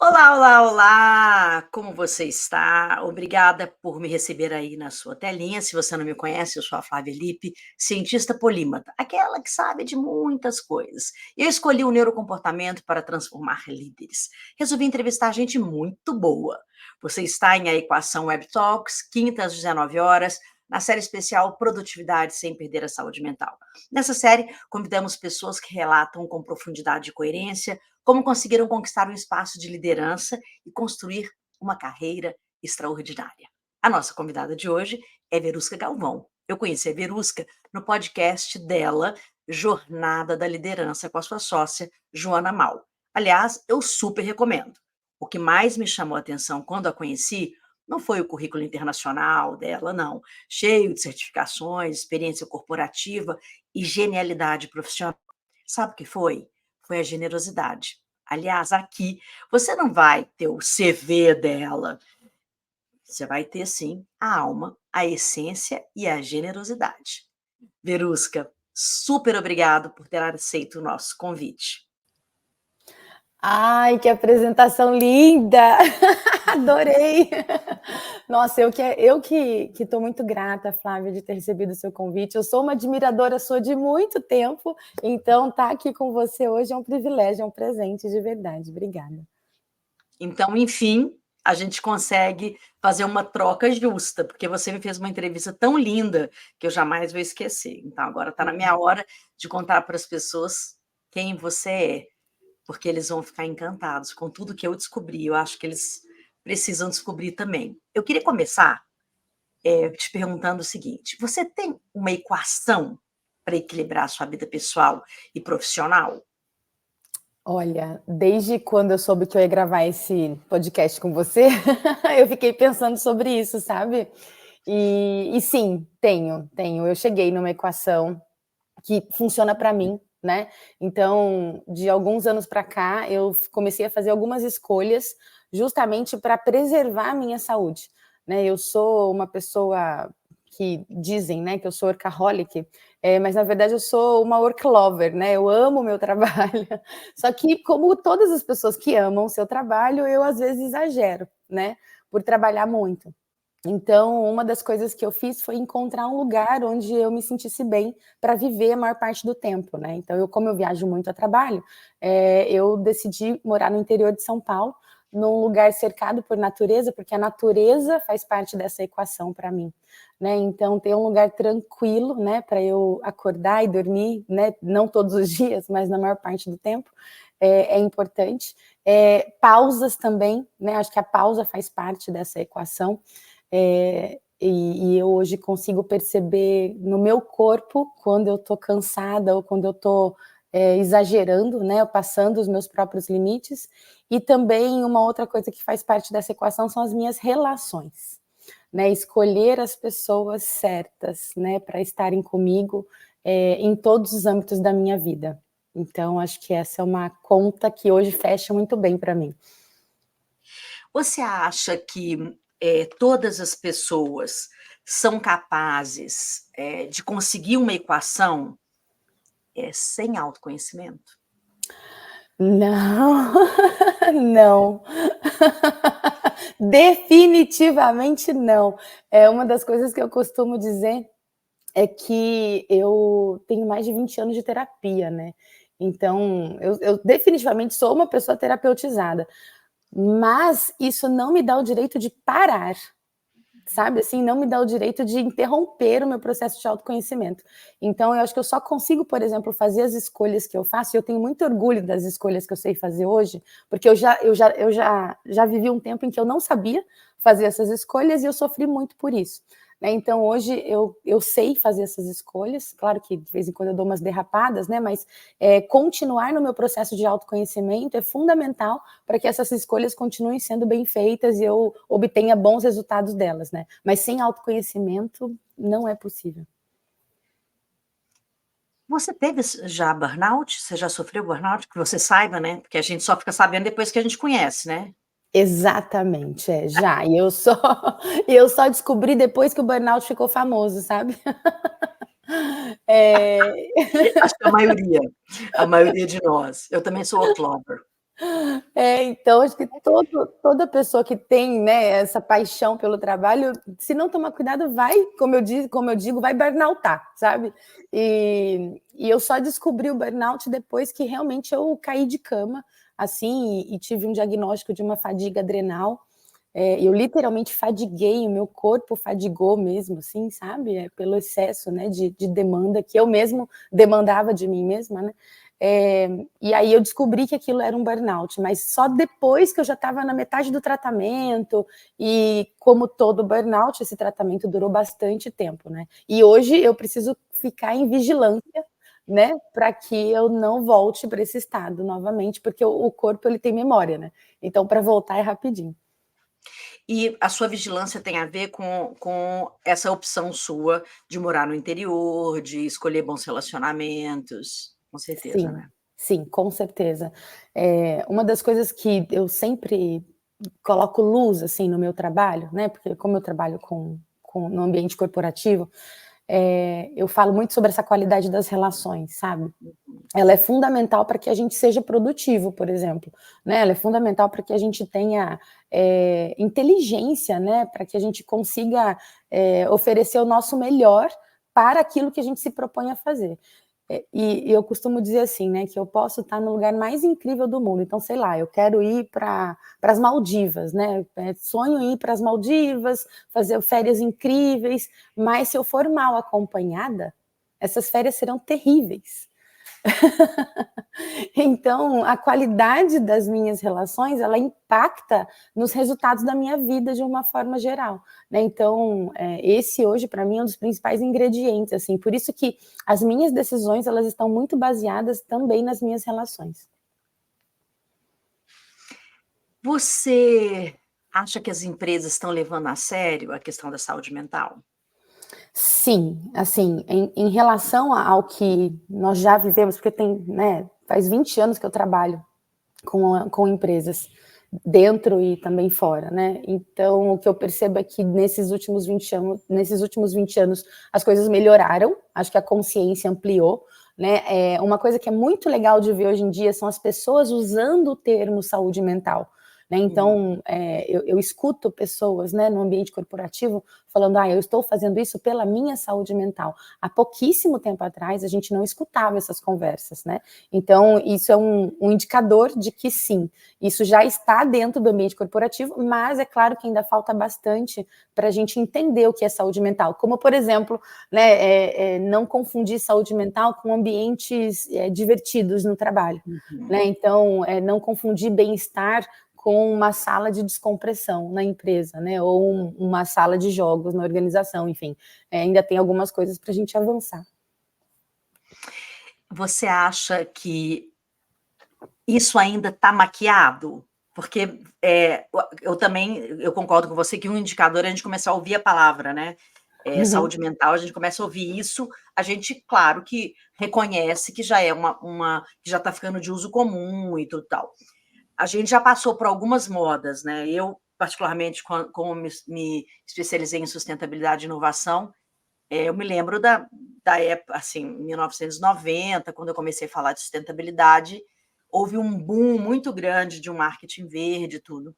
Olá, olá, olá! Como você está? Obrigada por me receber aí na sua telinha. Se você não me conhece, eu sou a Flávia Lippe, cientista polímata, aquela que sabe de muitas coisas. Eu escolhi o neurocomportamento para transformar líderes. Resolvi entrevistar gente muito boa. Você está em A Equação Web Talks, quinta às 19 horas, na série especial Produtividade sem perder a saúde mental. Nessa série, convidamos pessoas que relatam com profundidade e coerência como conseguiram conquistar um espaço de liderança e construir uma carreira extraordinária. A nossa convidada de hoje é Verusca Galvão. Eu conheci a Verusca no podcast dela, Jornada da Liderança, com a sua sócia, Joana Mal. Aliás, eu super recomendo. O que mais me chamou a atenção quando a conheci não foi o currículo internacional dela, não. Cheio de certificações, experiência corporativa e genialidade profissional. Sabe o que foi? Foi a generosidade. Aliás, aqui você não vai ter o CV dela, você vai ter sim a alma, a essência e a generosidade. Verusca, super obrigado por ter aceito o nosso convite. Ai, que apresentação linda! Adorei! Nossa, eu que estou muito grata, Flávia, de ter recebido o seu convite. Eu sou uma admiradora sua de muito tempo, então estar aqui com você hoje é um privilégio, é um presente de verdade. Obrigada. Então, enfim, a gente consegue fazer uma troca justa, porque você me fez uma entrevista tão linda que eu jamais vou esquecer. Então, agora está na minha hora de contar para as pessoas quem você é, porque eles vão ficar encantados com tudo que eu descobri. Eu acho que eles precisam descobrir também. Eu queria começar te perguntando o seguinte: você tem uma equação para equilibrar a sua vida pessoal e profissional? Olha, desde quando eu soube que eu ia gravar esse podcast com você, eu fiquei pensando sobre isso, sabe? E sim, tenho. Eu cheguei numa equação que funciona para mim, né? Então, de alguns anos para cá, eu comecei a fazer algumas escolhas justamente para preservar a minha saúde, né? Eu sou uma pessoa que dizem, né, que eu sou workaholic, mas na verdade eu sou uma work lover, né? Eu amo o meu trabalho. Só que, como todas as pessoas que amam o seu trabalho, eu às vezes exagero, né? Por trabalhar muito. Então, uma das coisas que eu fiz foi encontrar um lugar onde eu me sentisse bem para viver a maior parte do tempo, né? Então, como eu viajo muito a trabalho, eu decidi morar no interior de São Paulo, num lugar cercado por natureza, porque a natureza faz parte dessa equação para mim, né? Então, ter um lugar tranquilo, né, para eu acordar e dormir, né? Não todos os dias, mas na maior parte do tempo, é importante. Pausas também, né? Acho que a pausa faz parte dessa equação. E eu hoje consigo perceber no meu corpo quando eu estou cansada ou quando eu estou exagerando, né, passando os meus próprios limites. E também uma outra coisa que faz parte dessa equação são as minhas relações, né, escolher as pessoas certas, né, para estarem comigo em todos os âmbitos da minha vida. Então, acho que essa é uma conta que hoje fecha muito bem para mim. Você acha que todas as pessoas são capazes de conseguir uma equação sem autoconhecimento? Não, não. Definitivamente não. É uma das coisas que eu costumo dizer é que eu tenho mais de 20 anos de terapia, né? Então, eu definitivamente sou uma pessoa terapeutizada, mas isso não me dá o direito de parar, sabe, assim, não me dá o direito de interromper o meu processo de autoconhecimento. Então eu acho que eu só consigo, por exemplo, fazer as escolhas que eu faço, e eu tenho muito orgulho das escolhas que eu sei fazer hoje, porque eu já vivi um tempo em que eu não sabia fazer essas escolhas e eu sofri muito por isso, né. Então hoje eu sei fazer essas escolhas, claro que de vez em quando eu dou umas derrapadas, né, mas continuar no meu processo de autoconhecimento é fundamental para que essas escolhas continuem sendo bem feitas e eu obtenha bons resultados delas, né? Mas sem autoconhecimento não é possível. Você teve já burnout? Você já sofreu burnout? Que você saiba, né? Porque a gente só fica sabendo depois que a gente conhece, né? Exatamente, já. E eu só eu só descobri depois que o burnout ficou famoso, sabe? É... Acho que a maioria de nós. Eu também sou work lover. Então acho que toda pessoa que tem, né, essa paixão pelo trabalho, se não tomar cuidado, vai, como eu digo, vai burnoutar, sabe? E eu só descobri o burnout depois que realmente eu caí de cama, assim, e tive um diagnóstico de uma fadiga adrenal. Eu literalmente fadiguei, o meu corpo fadigou mesmo, assim, sabe? Pelo excesso, né, de demanda que eu mesmo demandava de mim mesma, né? E aí eu descobri que aquilo era um burnout, mas só depois que eu já estava na metade do tratamento, e como todo burnout, esse tratamento durou bastante tempo, né? E hoje eu preciso ficar em vigilância, né, para que eu não volte para esse estado novamente, porque o corpo ele tem memória, né? Então para voltar é rapidinho. E a sua vigilância tem a ver com essa opção sua de morar no interior, de escolher bons relacionamentos, com certeza, Sim, né? sim, com certeza. Uma das coisas que eu sempre coloco luz, assim, no meu trabalho, né, porque como eu trabalho no ambiente corporativo, eu falo muito sobre essa qualidade das relações, sabe. Ela é fundamental para que a gente seja produtivo, por exemplo, né, ela é fundamental para que a gente tenha, inteligência, né, para que a gente consiga, oferecer o nosso melhor para aquilo que a gente se propõe a fazer. E eu costumo dizer assim, né, que eu posso estar no lugar mais incrível do mundo, então, sei lá, eu quero ir para as Maldivas, né, sonho em ir para as Maldivas, fazer férias incríveis, mas se eu for mal acompanhada, essas férias serão terríveis. Então, a qualidade das minhas relações, ela impacta nos resultados da minha vida de uma forma geral, né. Então, esse hoje para mim é um dos principais ingredientes, assim, por isso que as minhas decisões, elas estão muito baseadas também nas minhas relações. Você acha que as empresas estão levando a sério a questão da saúde mental? Sim, assim, em relação ao que nós já vivemos, porque tem, né, faz 20 anos que eu trabalho com empresas, dentro e também fora, né. Então o que eu percebo é que nesses últimos 20 anos as coisas melhoraram, acho que a consciência ampliou, né. Uma coisa que é muito legal de ver hoje em dia são as pessoas usando o termo saúde mental, né. Hum. Então, eu escuto pessoas, né, no ambiente corporativo falando: "Ah, eu estou fazendo isso pela minha saúde mental". Há pouquíssimo tempo atrás a gente não escutava essas conversas, né. Então isso é um indicador de que sim, isso já está dentro do ambiente corporativo, mas é claro que ainda falta bastante para a gente entender o que é saúde mental, como por exemplo, né, não confundir saúde mental com ambientes divertidos no trabalho, Uhum. né, então não confundir bem-estar com uma sala de descompressão na empresa, né, ou uma sala de jogos na organização, enfim, ainda tem algumas coisas para a gente avançar. Você acha que isso ainda está maquiado? Porque, eu também eu concordo com você que um indicador é a gente começar a ouvir a palavra, né, Uhum. saúde mental, a gente começa a ouvir isso, a gente, claro que reconhece que já é uma que já está ficando de uso comum e tudo tal. A gente já passou por algumas modas, né, eu particularmente como me especializei em sustentabilidade e inovação, eu me lembro da época, assim, 1990, quando eu comecei a falar de sustentabilidade, houve um boom muito grande de um marketing verde e tudo.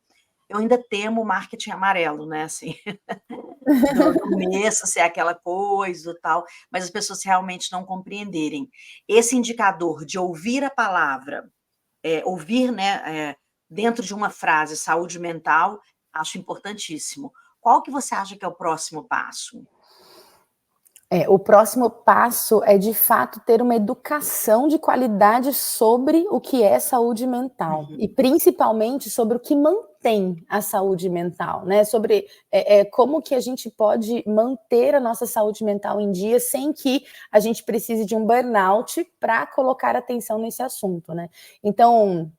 Eu ainda temo o marketing amarelo, né, assim, do começo ser aquela coisa e tal, mas as pessoas realmente não compreenderem. Esse indicador de ouvir a palavra, ouvir, né, dentro de uma frase saúde mental, acho importantíssimo. Qual que você acha que é o próximo passo? O próximo passo é, de fato, ter uma educação de qualidade sobre o que é saúde mental e, Uhum. principalmente, sobre o que mantém a saúde mental, né, sobre, como que a gente pode manter a nossa saúde mental em dia sem que a gente precise de um burnout para colocar atenção nesse assunto, né. Então,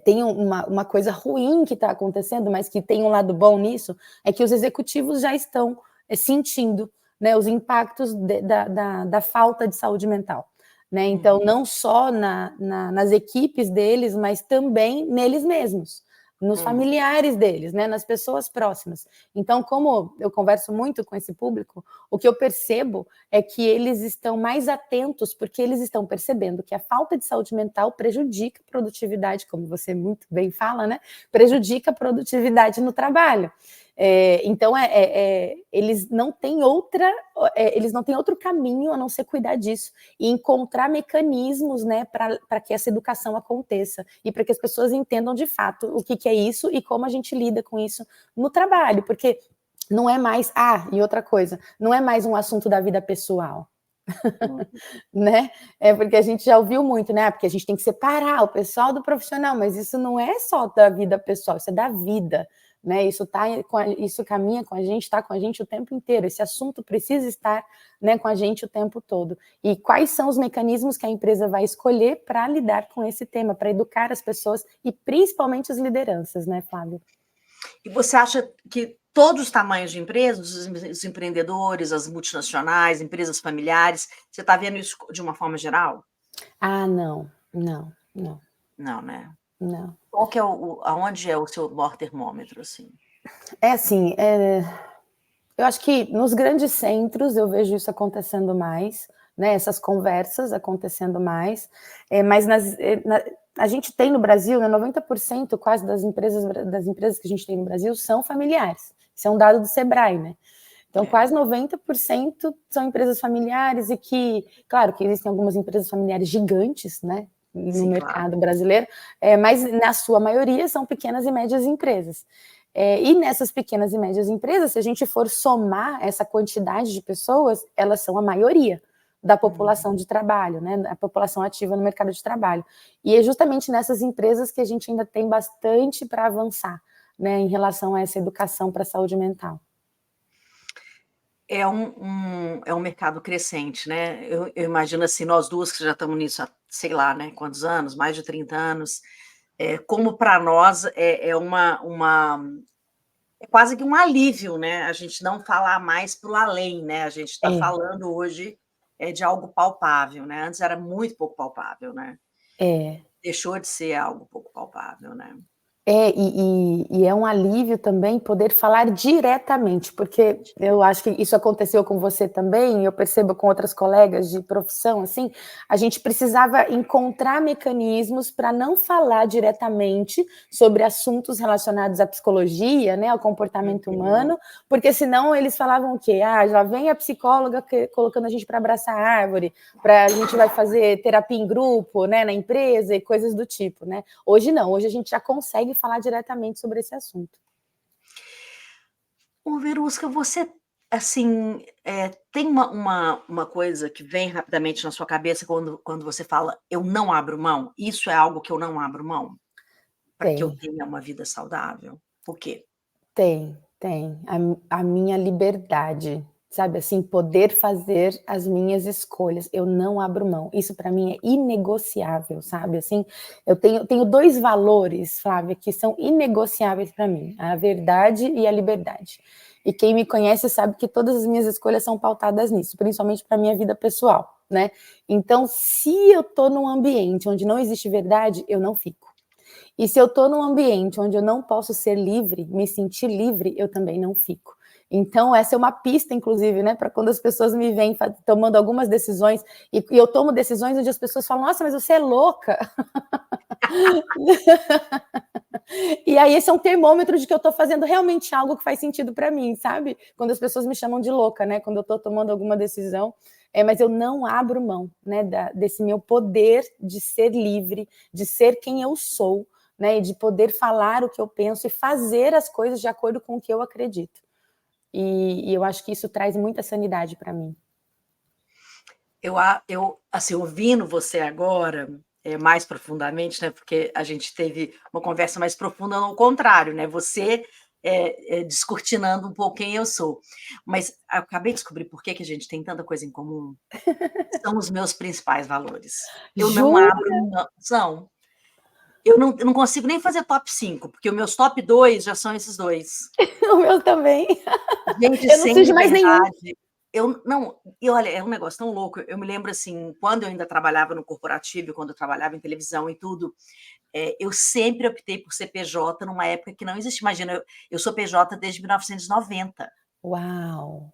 tem uma coisa ruim que está acontecendo, mas que tem um lado bom nisso, é que os executivos já estão sentindo, né, os impactos da falta de saúde mental, né. Então, Uhum. não só nas equipes deles, mas também neles mesmos, nos familiares deles, né, nas pessoas próximas. Então, como eu converso muito com esse público, o que eu percebo é que eles estão mais atentos, porque eles estão percebendo que a falta de saúde mental prejudica a produtividade, como você muito bem fala, né, prejudica a produtividade no trabalho. Então, eles não têm eles não têm outro caminho a não ser cuidar disso e encontrar mecanismos, né, para que essa educação aconteça e para que as pessoas entendam de fato o que é isso e como a gente lida com isso no trabalho, porque não é mais, e outra coisa, não é mais um assunto da vida pessoal. Né? Porque a gente já ouviu muito, né? Porque a gente tem que separar o pessoal do profissional, mas isso não é só da vida pessoal, isso é da vida. Né? Isso caminha com a gente, está com a gente o tempo inteiro. Esse assunto precisa estar, né, com a gente o tempo todo. E quais são os mecanismos que a empresa vai escolher para lidar com esse tema, para educar as pessoas e principalmente as lideranças, né, Flávia? E você acha que todos os tamanhos de empresas, os empreendedores, as multinacionais, empresas familiares, você está vendo isso de uma forma geral? Não. Não, né? Não. Qual que é aonde é o seu maior termômetro, assim? Assim, eu acho que nos grandes centros eu vejo isso acontecendo mais, né, essas conversas acontecendo mais, mas a gente tem no Brasil, né, 90% quase das empresas que a gente tem no Brasil são familiares. Isso é um dado do Sebrae, né? Então, quase 90% são empresas familiares e que, claro, que existem algumas empresas familiares gigantes, né, no mercado brasileiro, mas na sua maioria são pequenas e médias empresas. E nessas pequenas e médias empresas, se a gente for somar essa quantidade de pessoas, elas são a maioria da população de trabalho, né, a população ativa no mercado de trabalho. E é justamente nessas empresas que a gente ainda tem bastante para avançar, né, em relação a essa educação para a saúde mental. É um mercado crescente, né? Eu imagino assim, nós duas que já estamos nisso há, sei lá, né, quantos anos, mais de 30 anos, como para nós é quase que um alívio, né? A gente não falar mais para o além, né? A gente está falando hoje de algo palpável, né? Antes era muito pouco palpável, né? Deixou de ser algo pouco palpável, né? E é um alívio também poder falar diretamente, porque eu acho que isso aconteceu com você também, eu percebo com outras colegas de profissão, assim, a gente precisava encontrar mecanismos para não falar diretamente sobre assuntos relacionados à psicologia, né, ao comportamento humano, porque senão eles falavam o quê? Já vem a psicóloga colocando a gente para abraçar a árvore, a gente vai fazer terapia em grupo, né, na empresa e coisas do tipo, né? Hoje não, hoje a gente já consegue falar diretamente sobre esse assunto. Ô, Verusca, você, assim, tem uma coisa que vem rapidamente na sua cabeça quando você fala: "Eu não abro mão"? Isso é algo que eu não abro mão? Para que eu tenha uma vida saudável? O quê? Tem. A minha liberdade, sabe, assim, poder fazer as minhas escolhas, eu não abro mão. Isso para mim é inegociável, sabe, assim, eu tenho 2 valores, Flávia, que são inegociáveis para mim, a verdade e a liberdade. E quem me conhece sabe que todas as minhas escolhas são pautadas nisso, principalmente para minha vida pessoal, né. Então, se eu estou num ambiente onde não existe verdade, eu não fico. E se eu estou num ambiente onde eu não posso ser livre, me sentir livre, eu também não fico. Então, essa é uma pista, inclusive, né, para quando as pessoas me veem tomando algumas decisões, e eu tomo decisões onde as pessoas falam, nossa, mas você é louca. E aí esse é um termômetro de que eu estou fazendo realmente algo que faz sentido para mim, sabe? Quando as pessoas me chamam de louca, né, quando eu estou tomando alguma decisão, mas eu não abro mão, né, desse meu poder de ser livre, de ser quem eu sou, né, e de poder falar o que eu penso e fazer as coisas de acordo com o que eu acredito. E eu acho que isso traz muita sanidade para mim. Eu, assim, ouvindo você agora, mais profundamente, né, porque a gente teve uma conversa mais profunda ao contrário, né, você, descortinando um pouco quem eu sou. Mas eu acabei de descobrir por que que a gente tem tanta coisa em comum. São os meus principais valores. Eu não Jura? abro mão. São. Eu não consigo nem fazer top 5, porque os meus top 2 já são esses 2. O meu também. Gente Eu não sem preciso de mais nenhum. liberdade. Eu não, e olha, é um negócio tão louco, eu me lembro, assim, quando eu ainda trabalhava no corporativo, quando eu trabalhava em televisão e tudo, eu sempre optei por ser PJ numa época que não existia. Imagina, eu sou PJ desde 1990, Uau!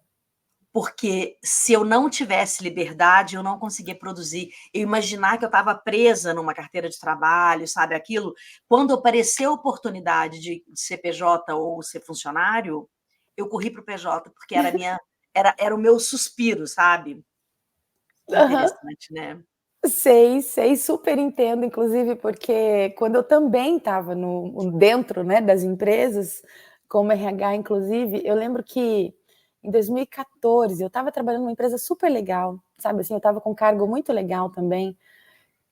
porque se eu não tivesse liberdade, eu não conseguia produzir. Eu imaginar que eu estava presa numa carteira de trabalho, sabe, aquilo. Quando apareceu a oportunidade de ser PJ ou ser funcionário, eu corri para o PJ, porque era a minha era o meu suspiro, sabe. Que Aham. interessante, né. Sei, sei, super entendo, inclusive, porque quando eu também estava dentro, né, das empresas, como RH inclusive, eu lembro que em 2014 eu estava trabalhando numa empresa super legal, sabe, assim, eu estava com um cargo muito legal também,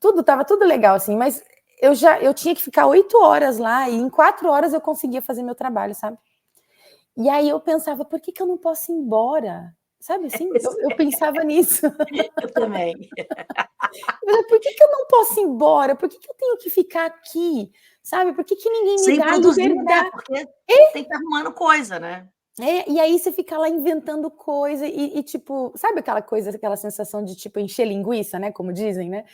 estava tudo legal, assim, mas eu tinha que ficar 8 horas lá e em 4 horas eu conseguia fazer meu trabalho, sabe. E aí eu pensava: "Por que que eu não posso ir embora?", sabe, assim, Pois eu é, pensava nisso. eu também. Mas por que que eu não posso ir embora? Por que que eu tenho que ficar aqui? Sabe, por que que ninguém me Sem dá produzir, né, liberdade? porque tem que estar arrumando coisa, né. É, e aí você fica lá inventando coisa tipo, sabe aquela coisa, aquela sensação de, tipo, encher linguiça, né, como dizem, né?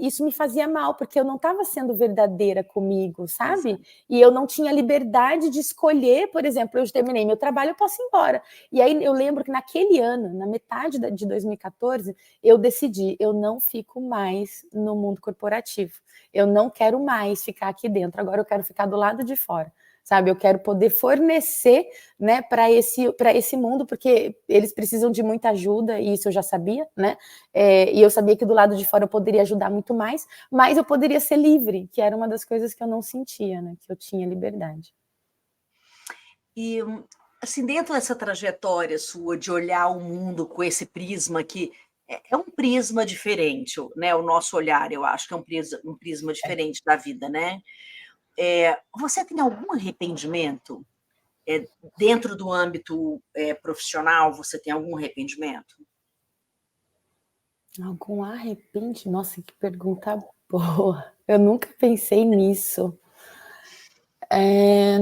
Isso me fazia mal, porque eu não estava sendo verdadeira comigo, sabe? Exato. E eu não tinha liberdade de escolher, por exemplo, eu terminei meu trabalho, eu posso ir embora. E aí eu lembro que naquele ano, na metade de 2014, eu decidi, eu não fico mais no mundo corporativo. Eu não quero mais ficar aqui dentro, agora eu quero ficar do lado de fora, sabe? Eu quero poder fornecer, né, para esse mundo, porque eles precisam de muita ajuda, e isso eu já sabia, né? E eu sabia que do lado de fora eu poderia ajudar muito mais, mas eu poderia ser livre, que era uma das coisas que eu não sentia, né? Que eu tinha liberdade. E, assim, dentro dessa trajetória sua de olhar o mundo com esse prisma que é um prisma diferente, né, o nosso olhar, eu acho que é um prisma diferente da vida, né. Você tem algum arrependimento? Dentro do âmbito, profissional, você tem algum arrependimento? Algum arrepende Nossa, que pergunta boa. Eu nunca pensei nisso. Eh,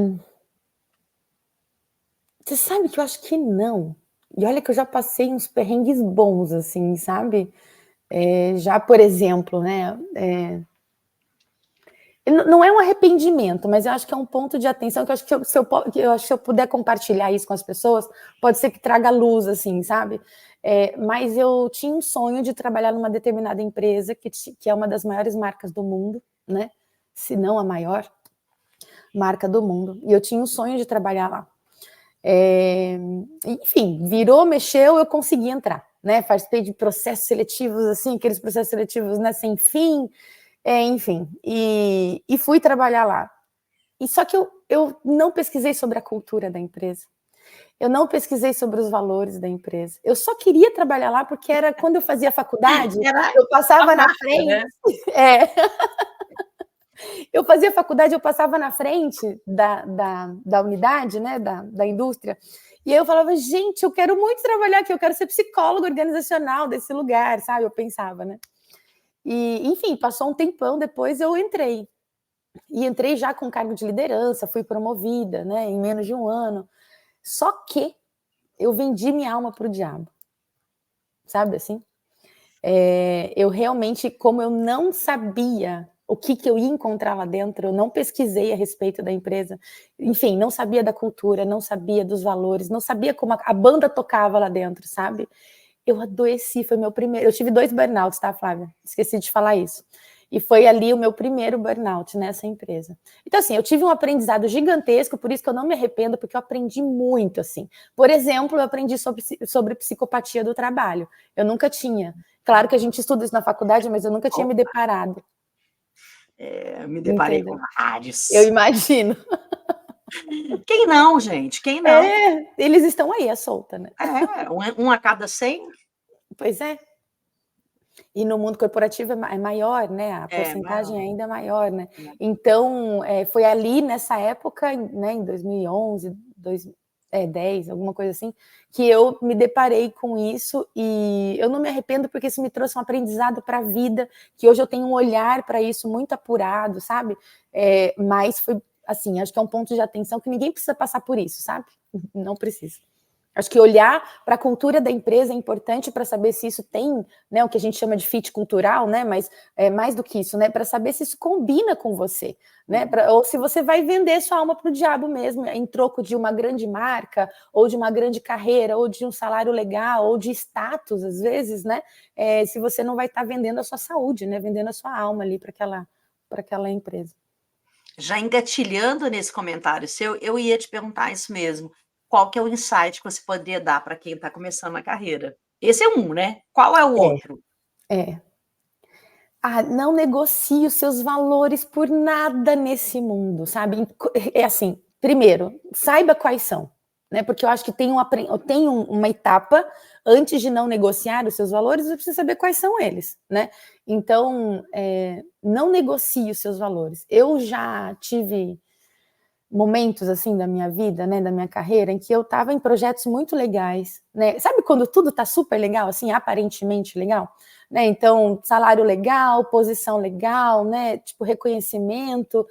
Você sabe que eu acho que não. E olha que eu já passei uns perrengues bons, assim, sabe. Já, por exemplo, né, não é um arrependimento, mas eu acho que é um ponto de atenção que eu acho que se eu puder compartilhar isso com as pessoas, pode ser que traga luz, assim, sabe. Mas eu tinha um sonho de trabalhar numa determinada empresa que é uma das maiores marcas do mundo, né, se não a maior marca do mundo, e eu tinha um sonho de trabalhar lá. Enfim, virou, mexeu, eu consegui entrar, né, participei de processos seletivos, assim, aqueles processos seletivos, né, sem fim, enfim, e fui trabalhar lá. E só que eu não pesquisei sobre a cultura da empresa, eu não pesquisei sobre os valores da empresa, eu só queria trabalhar lá porque era quando eu fazia faculdade, Era eu a passava na marca, frente né. é, eu fazia faculdade, eu passava na frente da unidade, né, da indústria, e aí eu falava: "Gente, eu quero muito trabalhar aqui, eu quero ser psicóloga organizacional desse lugar", sabe, eu pensava, né. E, enfim, passou um tempão, depois eu entrei. E entrei já com cargo de liderança, fui promovida, né, em menos de um ano. Só que eu vendi minha alma para o diabo, sabe assim? Eu realmente, como eu não sabia o que que eu ia encontrar lá dentro, eu não pesquisei a respeito da empresa, enfim, não sabia da cultura, não sabia dos valores, não sabia como a banda tocava lá dentro, sabe? Eu adoeci, foi meu primeiro. Eu tive 2 burnouts, tá, Flávia? Esqueci de falar isso. E foi ali o meu primeiro burnout nessa empresa. Então, assim, eu tive um aprendizado gigantesco, por isso que eu não me arrependo, porque eu aprendi muito, assim. Por exemplo, eu aprendi sobre psicopatia do trabalho. Eu nunca tinha. Claro que a gente estuda isso na faculdade, mas eu nunca tinha me Opa, deparado, me deparei com entendeu? Eu vários. imagino. Quem não, gente, quem não? Eles estão aí à solta, né? Um a cada 100. Pois é. E no mundo corporativo é maior, né, a É, porcentagem maior, é ainda maior, né. né. Então, foi ali nessa época, né, em 2011, 10, alguma coisa assim, que eu me deparei com isso e eu não me arrependo, porque isso me trouxe um aprendizado para a vida, que hoje eu tenho um olhar para isso muito apurado, sabe. Mas foi, assim, acho que é um ponto de atenção que ninguém precisa passar por isso, sabe. Não precisa. Acho que olhar para a cultura da empresa é importante para saber se isso tem, né, o que a gente chama de fit cultural, né, mas é mais do que isso, né, para saber se isso combina com você, né, ou se você vai vender sua alma para o diabo mesmo, em troco de uma grande marca, ou de uma grande carreira, ou de um salário legal, ou de status, às vezes, né, se você não vai estar vendendo a sua saúde, né, vendendo a sua alma ali para aquela empresa. Já engatilhando nesse comentário seu, eu ia te perguntar isso mesmo. Qual que é o insight que você poderia dar para quem está começando a carreira? Esse é um, né? Qual é o outro? É. Não negocie os seus valores por nada nesse mundo, sabe? É assim, primeiro, saiba quais são, né? Porque eu acho que tem uma etapa antes de não negociar os seus valores, você precisa saber quais são eles, né? Então, não negocie os seus valores. Eu já tive momentos assim da minha vida, né, da minha carreira, em que eu estava em projetos muito legais, né? Sabe quando tudo tá super legal, assim, aparentemente legal, né? Então, salário legal, posição legal, né? Tipo, reconhecimento,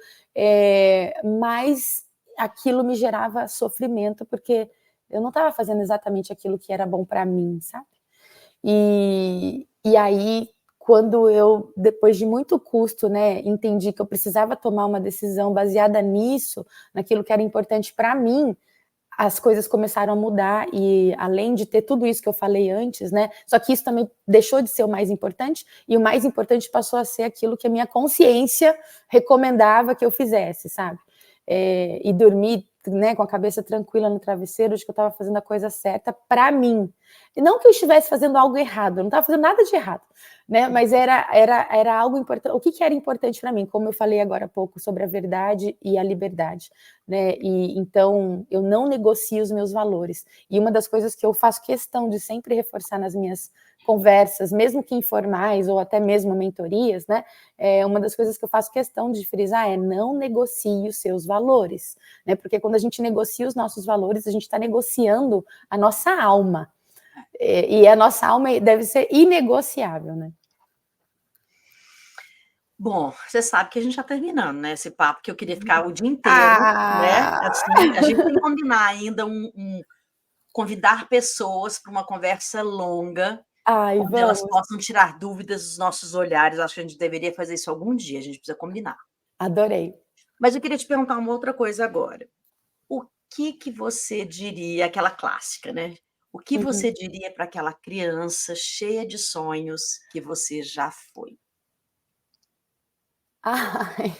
mas aquilo me gerava sofrimento, porque eu não estava fazendo exatamente aquilo que era bom para mim, sabe? E aí, quando eu, depois de muito custo, né, entendi que eu precisava tomar uma decisão baseada nisso, naquilo que era importante para mim, as coisas começaram a mudar e além de ter tudo isso que eu falei antes, né, só que isso também deixou de ser o mais importante e o mais importante passou a ser aquilo que a minha consciência recomendava que eu fizesse, sabe? E dormir, né, com a cabeça tranquila no travesseiro de que eu estava fazendo a coisa certa para mim. E não que eu estivesse fazendo algo errado, eu não estava fazendo nada de errado, né? Mas era algo importante. O que era importante para mim? Como eu falei agora há pouco sobre a verdade e a liberdade, né? E então eu não negocio os meus valores. E uma das coisas que eu faço questão de sempre reforçar nas minhas conversas, mesmo que informais ou até mesmo mentorias, né? Uma das coisas que eu faço questão de frisar é não negocie os seus valores, né? Porque quando a gente negocia os nossos valores, a gente está negociando a nossa alma. E a nossa alma deve ser inegociável, né? Bom, você sabe que a gente está terminando, né, esse papo, que eu queria ficar o dia inteiro, né, Ah! assim, a gente tem que combinar ainda convidar pessoas para uma conversa longa, Ai, onde elas vamos. possam tirar dúvidas dos nossos olhares, acho que a gente deveria fazer isso algum dia, a gente precisa combinar. Adorei. Mas eu queria te perguntar uma outra coisa agora. O que você diria, aquela clássica, né, o que Uhum. você diria para aquela criança cheia de sonhos que você já foi? Ai,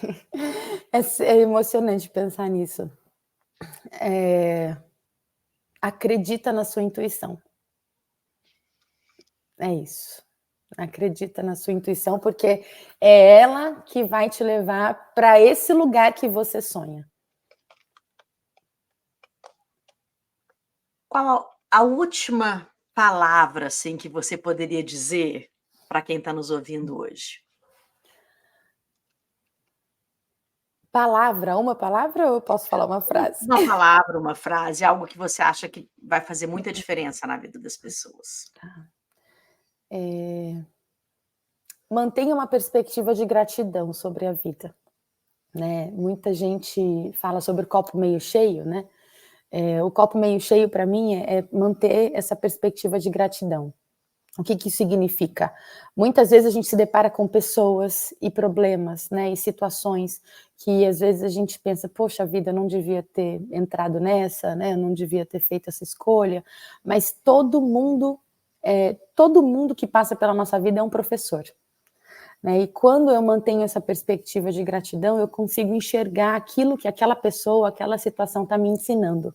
é emocionante pensar nisso. Eh, Acredita na sua intuição. É isso. Acredita na sua intuição, porque é ela que vai te levar para esse lugar que você sonha. Qual a última palavra, assim, que você poderia dizer para quem está nos ouvindo hoje? Uma palavra ou eu posso falar uma frase? Uma palavra, uma frase, algo que você acha que vai fazer muita diferença na vida das pessoas. Eh, Mantenha uma perspectiva de gratidão sobre a vida, né. Muita gente fala sobre o copo meio cheio, né. O copo meio cheio para mim é manter essa perspectiva de gratidão. O que isso significa? Muitas vezes a gente se depara com pessoas e problemas, né, e situações que às vezes a gente pensa: "Poxa vida, eu não devia ter entrado nessa, né, eu não devia ter feito essa escolha", mas todo mundo que passa pela nossa vida é um professor, né, e quando eu mantenho essa perspectiva de gratidão, eu consigo enxergar aquilo que aquela pessoa, aquela situação está me ensinando.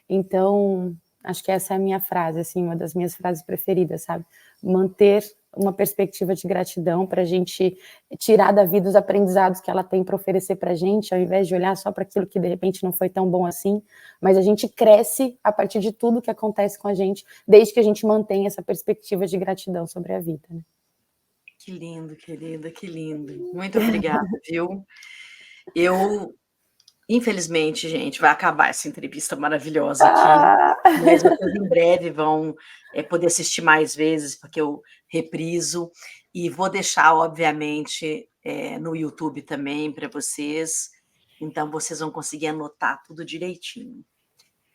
Então, acho que essa é a minha frase, assim, uma das minhas frases preferidas, sabe? Manter uma perspectiva de gratidão para a gente tirar da vida os aprendizados que ela tem para oferecer para a gente, ao invés de olhar só para aquilo que de repente não foi tão bom assim, mas a gente cresce a partir de tudo que acontece com a gente, desde que a gente mantenha essa perspectiva de gratidão sobre a vida, né? Que lindo, querida, que lindo. Muito obrigada, viu. Eu Infelizmente, gente, vai acabar essa entrevista maravilhosa aqui, Ah! mas vocês em breve vão, poder assistir mais vezes, porque eu repriso, e vou deixar, obviamente, no YouTube também para vocês, então vocês vão conseguir anotar tudo direitinho.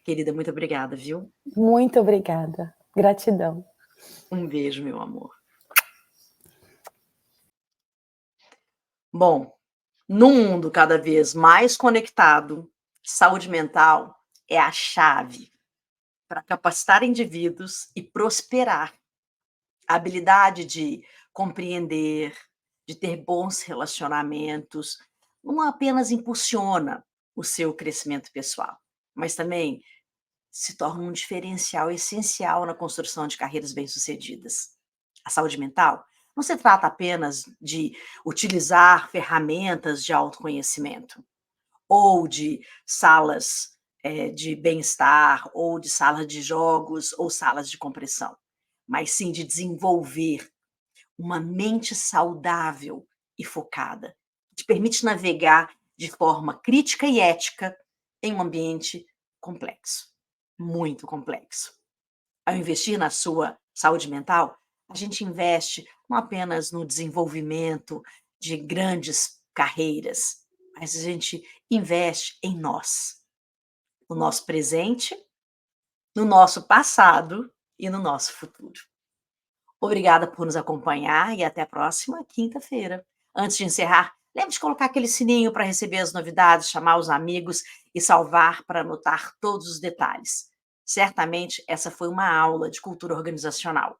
Querida, muito obrigada, viu? Muito obrigada. Gratidão. Um beijo, meu amor. Bom, num mundo cada vez mais conectado, saúde mental é a chave para capacitar indivíduos e prosperar. A habilidade de compreender, de ter bons relacionamentos, não apenas impulsiona o seu crescimento pessoal, mas também se torna um diferencial essencial na construção de carreiras bem-sucedidas. A saúde mental não se trata apenas de utilizar ferramentas de autoconhecimento, ou de salas de bem-estar, ou de salas de jogos, ou salas de compressão, mas sim de desenvolver uma mente saudável e focada, que te permite navegar de forma crítica e ética em um ambiente complexo, muito complexo. Ao investir na sua saúde mental, a gente investe não apenas no desenvolvimento de grandes carreiras, mas a gente investe em nós, no nosso presente, no nosso passado e no nosso futuro. Obrigada por nos acompanhar e até a próxima quinta-feira. Antes de encerrar, lembre de colocar aquele sininho para receber as novidades, chamar os amigos e salvar para anotar todos os detalhes. Certamente essa foi uma aula de cultura organizacional.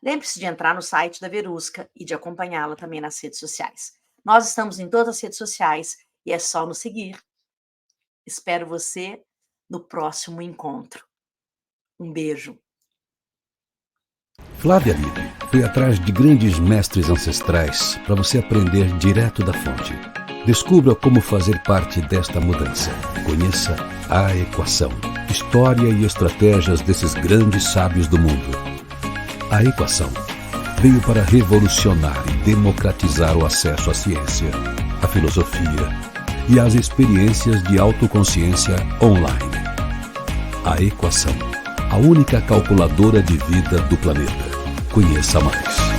Lembre-se de entrar no site da Verusca e de acompanhá-la também nas redes sociais. Nós estamos em todas as redes sociais e é só nos seguir. Espero você no próximo encontro. Um beijo. Flávia Lippe foi atrás de grandes mestres ancestrais para você aprender direto da fonte. Descubra como fazer parte desta mudança. Conheça A Equação, história e estratégias desses grandes sábios do mundo. A Equação veio para revolucionar e democratizar o acesso à ciência, à filosofia e às experiências de autoconsciência online. A Equação, a única calculadora de vida do planeta. Conheça mais.